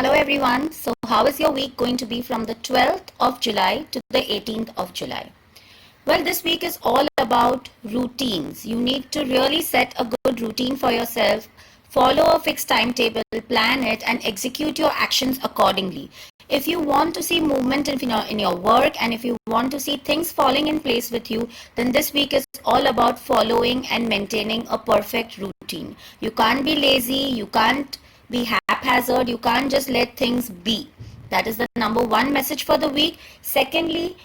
Hello everyone. So how is your week going to be from the 12th of July to the 18th of July? Well, this week is all about routines. You need to really set a good routine for yourself, follow a fixed timetable, plan it, and execute your actions accordingly. If you want to see movement in your work and if you want to see things falling in place with you, then this week is all about following and maintaining a perfect routine. You can't be lazy, you can't be haphazard, you can't just let things be. That is the number one message for the week. Secondly,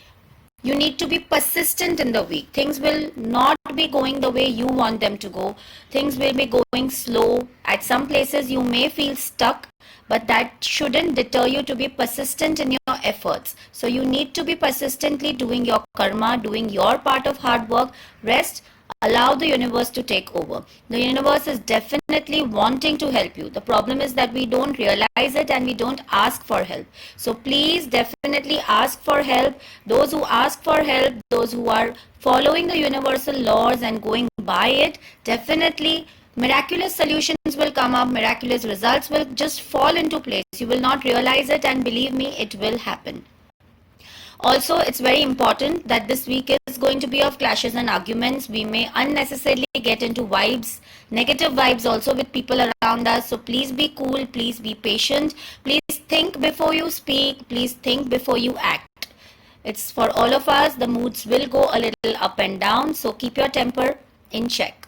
you need to be persistent in the week. Things will not be going the way you want them to go. Things will be going slow. At some places, you may feel stuck, but that shouldn't deter you to be persistent in your efforts. So you need to be persistently doing your karma, doing your part of hard work. Rest, allow the universe to take over. The universe is definitely wanting to help you. The problem is that we don't realize it and we don't ask for help. So please definitely ask for help. Those who ask for help, those who are following the universal laws and going by it, definitely miraculous solutions will come up, miraculous results will just fall into place. You will not realize it, and believe me, it will happen. Also, it's very important that this week is going to be of clashes and arguments. We may unnecessarily get into vibes, negative vibes also with people around us. So please be cool, please be patient, please think before you speak, please think before you act. It's for all of us. The moods will go a little up and down, so keep your temper in check.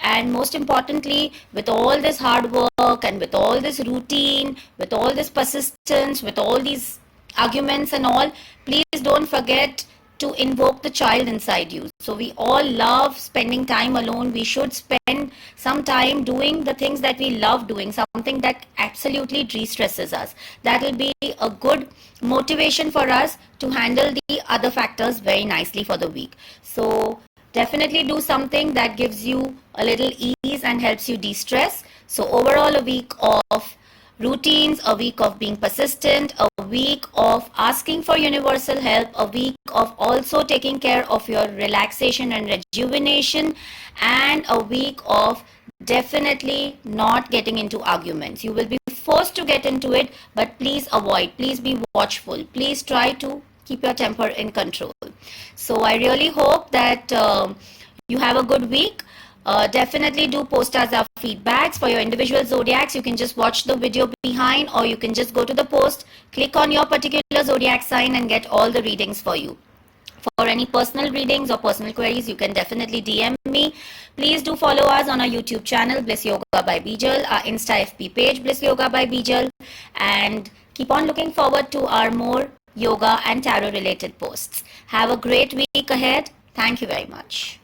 And most importantly, with all this hard work and with all this routine, with all this persistence, with all these arguments and all, please don't forget to invoke the child inside you. So we all love spending time alone. We should spend some time doing the things that we love doing, something that absolutely de-stresses us. That will be a good motivation for us to handle the other factors very nicely for the week. So definitely do something that gives you a little ease and helps you de-stress. So overall, a week of routines, a week of being persistent, a week of asking for universal help, a week of also taking care of your relaxation and rejuvenation, and a week of definitely not getting into arguments. You will be forced to get into it, but please avoid, please be watchful, please try to keep your temper in control. So I really hope that you have a good week. Definitely do post us our feedbacks for your individual zodiacs. You can just watch the video behind, or you can just go to the post, click on your particular zodiac sign and get all the readings for you. For any personal readings or personal queries, you can definitely DM me. Please do follow us on our YouTube channel, Bliss Yoga by Bijal, our Insta FB page, Bliss Yoga by Bijal, and keep on looking forward to our more yoga and tarot related posts. Have a great week ahead. Thank you very much.